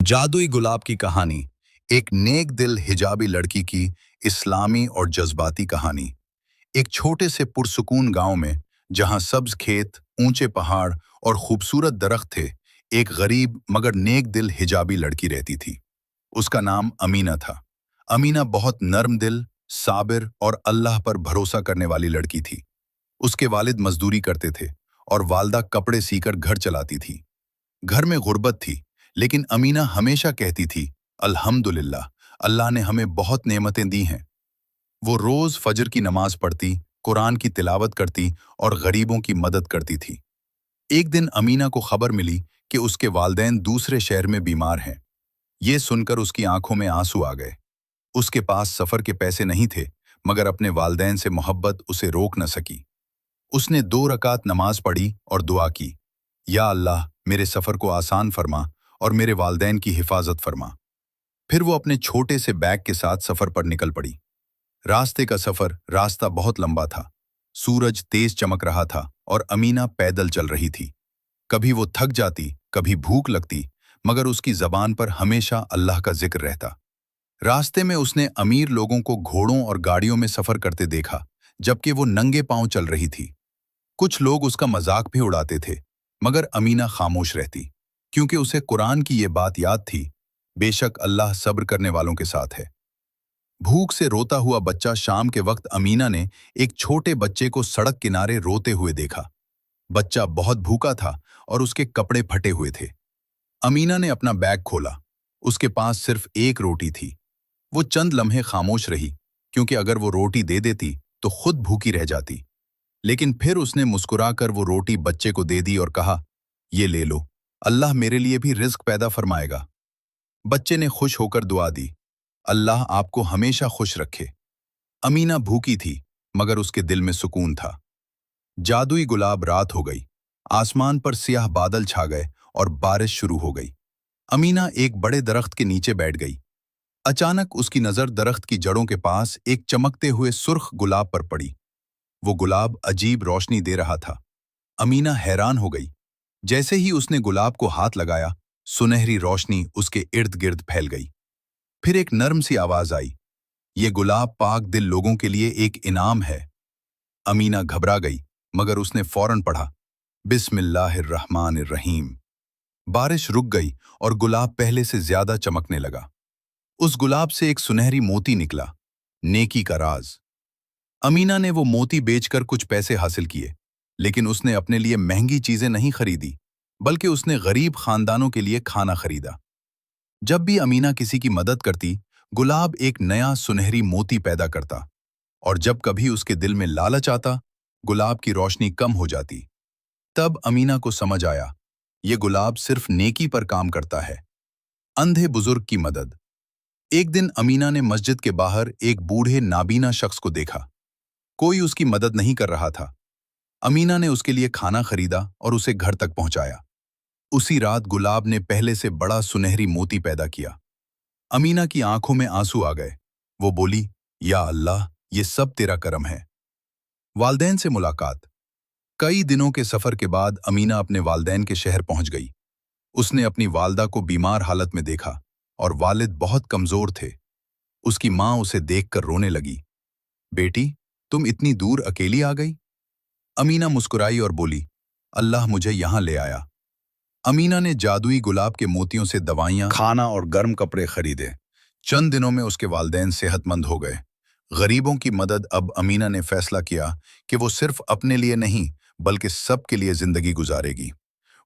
जादुई गुलाब की कहानी। एक नेक दिल हिजाबी लड़की की इस्लामी और जज्बाती कहानी। एक छोटे से पुरसुकून गांव में, जहां सब्ज खेत, ऊंचे पहाड़ और खूबसूरत दरख्त थे, एक गरीब मगर नेक दिल हिजाबी लड़की रहती थी। उसका नाम अमीना था। अमीना बहुत नर्म दिल, साबिर और अल्लाह पर भरोसा करने वाली लड़की थी। उसके वालिद मजदूरी करते थे और वालदा कपड़े सीकर घर चलाती थी। घर में गुर्बत थी, लेकिन अमीना हमेशा कहती थी, अल्हम्दुलिल्लाह, अल्लाह ने हमें बहुत नेमतें दी हैं। वो रोज फजर की नमाज पढ़ती, कुरान की तिलावत करती और गरीबों की मदद करती थी। एक दिन अमीना को खबर मिली कि उसके वालदैन दूसरे शहर में बीमार हैं। ये सुनकर उसकी आंखों में आंसू आ गए। उसके पास सफर के पैसे नहीं थे, मगर अपने वालदैन से मोहब्बत उसे रोक न सकी। उसने 2 रकात नमाज पढ़ी और दुआ की, या अल्लाह, मेरे सफ़र को आसान फरमा और मेरे वालदैन की हिफाजत फरमा। फिर वो अपने छोटे से बैग के साथ सफ़र पर निकल पड़ी। रास्ता बहुत लंबा था। सूरज तेज चमक रहा था और अमीना पैदल चल रही थी। कभी वो थक जाती, कभी भूख लगती, मगर उसकी ज़बान पर हमेशा अल्लाह का जिक्र रहता। रास्ते में उसने अमीर लोगों को घोड़ों और गाड़ियों में सफ़र करते देखा, जबकि वो नंगे पांव चल रही थी। कुछ लोग उसका मजाक भी उड़ाते थे, मगर अमीना खामोश रहती, क्योंकि उसे कुरान की ये बात याद थी, बेशक अल्लाह सब्र करने वालों के साथ है। भूख से रोता हुआ बच्चा शाम के वक्त अमीना ने एक छोटे बच्चे को सड़क किनारे रोते हुए देखा। बच्चा बहुत भूखा था और उसके कपड़े फटे हुए थे। अमीना ने अपना बैग खोला। उसके पास सिर्फ एक रोटी थी। वो चंद लम्हे खामोश रही, क्योंकि अगर वो रोटी दे देती तो खुद भूखी रह जाती। लेकिन फिर उसने मुस्कुराकर वो रोटी बच्चे को दे दी और कहा, ये ले लो, अल्लाह मेरे लिए भी रिज्क पैदा फरमाएगा। बच्चे ने खुश होकर दुआ दी, अल्लाह आपको हमेशा खुश रखे। अमीना भूखी थी, मगर उसके दिल में सुकून था। जादुई गुलाब रात हो गई। आसमान पर सियाह बादल छा गए और बारिश शुरू हो गई। अमीना एक बड़े दरख्त के नीचे बैठ गई। अचानक उसकी नज़र दरख्त की जड़ों के पास एक चमकते हुए सुर्ख गुलाब पर पड़ी। वो गुलाब अजीब रोशनी दे रहा था। अमीना हैरान हो गई। जैसे ही उसने गुलाब को हाथ लगाया, सुनहरी रोशनी उसके इर्द गिर्द फैल गई। फिर एक नर्म सी आवाज आई, ये गुलाब पाक दिल लोगों के लिए एक इनाम है। अमीना घबरा गई, मगर उसने फौरन पढ़ा, बिस्मिल्लाहिर्रहमानिर्रहीम। बारिश रुक गई और गुलाब पहले से ज्यादा चमकने लगा। उस गुलाब से एक सुनहरी मोती निकला, नेकी का राज। अमीना ने वो मोती बेचकर कुछ पैसे हासिल किए, लेकिन उसने अपने लिए महंगी चीजें नहीं खरीदी, बल्कि उसने गरीब खानदानों के लिए खाना खरीदा। जब भी अमीना किसी की मदद करती, गुलाब एक नया सुनहरी मोती पैदा करता, और जब कभी उसके दिल में लालच आता, गुलाब की रोशनी कम हो जाती। तब अमीना को समझ आया, ये गुलाब सिर्फ नेकी पर काम करता है। अंधे बुजुर्ग की मदद। एक दिन अमीना ने मस्जिद के बाहर एक बूढ़े नाबीना शख्स को देखा। कोई उसकी मदद नहीं कर रहा था। अमीना ने उसके लिए खाना खरीदा और उसे घर तक पहुंचाया। उसी रात गुलाब ने पहले से बड़ा सुनहरी मोती पैदा किया। अमीना की आंखों में आंसू आ गए। वो बोली, या अल्लाह, ये सब तेरा करम है। वालदैन से मुलाकात। कई दिनों के सफर के बाद अमीना अपने वालदैन के शहर पहुंच गई। उसने अपनी वालदा को बीमार हालत में देखा और वालिद बहुत कमजोर थे। उसकी माँ उसे देखकर रोने लगी। बेटी, तुम इतनी दूर अकेली आ गई? अमीना मुस्कुराई और बोली, अल्लाह मुझे यहां ले आया। अमीना ने जादुई गुलाब के मोतियों से दवाइयां, खाना और गर्म कपड़े खरीदे। चंद दिनों में उसके वालदैन सेहतमंद हो गए। गरीबों की मदद। अब अमीना ने फैसला किया कि वो सिर्फ अपने लिए नहीं, बल्कि सबके लिए जिंदगी गुजारेगी।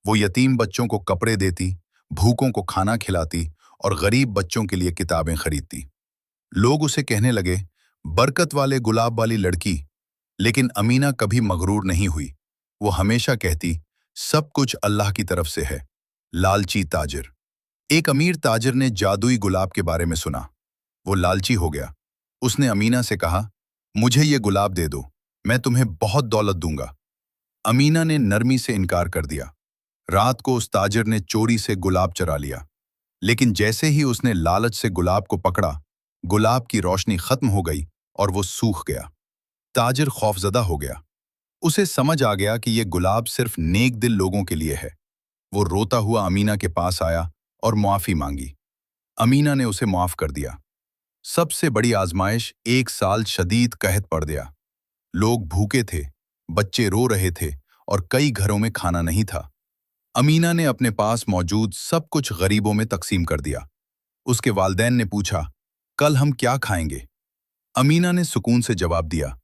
वो यतीम बच्चों को कपड़े देती, भूखों को खाना खिलाती और गरीब बच्चों के लिए किताबें खरीदती। लोग उसे कहने लगे, बरकत वाले गुलाब वाली लड़की। लेकिन अमीना कभी मगरूर नहीं हुई। वो हमेशा कहती, सब कुछ अल्लाह की तरफ से है। लालची ताजिर। एक अमीर ताजिर ने जादुई गुलाब के बारे में सुना। वो लालची हो गया। उसने अमीना से कहा, मुझे ये गुलाब दे दो, मैं तुम्हें बहुत दौलत दूंगा। अमीना ने नरमी से इनकार कर दिया। रात को उस ताजिर ने चोरी से गुलाब चरा लिया। लेकिन जैसे ही उसने लालच से गुलाब को पकड़ा, गुलाब की रोशनी खत्म हो गई और वो सूख गया। ताजिर खौफजदा हो गया। उसे समझ आ गया कि ये गुलाब सिर्फ नेक दिल लोगों के लिए है। वो रोता हुआ अमीना के पास आया और मुआफ़ी मांगी। अमीना ने उसे माफ़ कर दिया। सबसे बड़ी आजमाइश 1 साल शदीद कहत पड़ गया। लोग भूखे थे, बच्चे रो रहे थे और कई घरों में खाना नहीं था। अमीना ने अपने पास मौजूद सब कुछ गरीबों में तकसीम कर दिया। उसके वालिदैन ने पूछा, कल हम क्या खाएंगे? अमीना ने सुकून से जवाब दिया,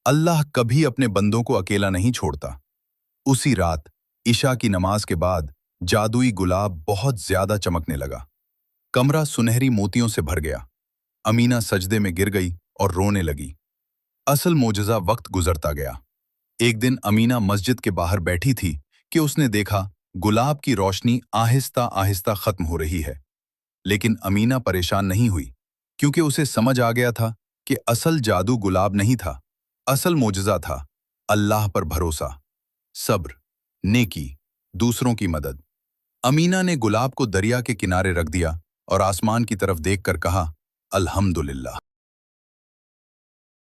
अल्लाह कभी अपने बंदों को अकेला नहीं छोड़ता। उसी रात इशा की नमाज के बाद जादुई गुलाब बहुत ज्यादा चमकने लगा। कमरा सुनहरी मोतियों से भर गया। अमीना सजदे में गिर गई और रोने लगी। असल मोजज़ा वक्त गुजरता गया। एक दिन अमीना मस्जिद के बाहर बैठी थी कि उसने देखा गुलाब की रोशनी आहिस्ता आहिस्ता खत्म हो रही है। लेकिन अमीना परेशान नहीं हुई, क्योंकि उसे समझ आ गया था कि असल जादू गुलाब नहीं था, असल मोजज़ा था अल्लाह पर भरोसा, सब्र, नेकी, दूसरों की मदद। अमीना ने गुलाब को दरिया के किनारे रख दिया और आसमान की तरफ देखकर कहा, अल्हम्दुलिल्लाह।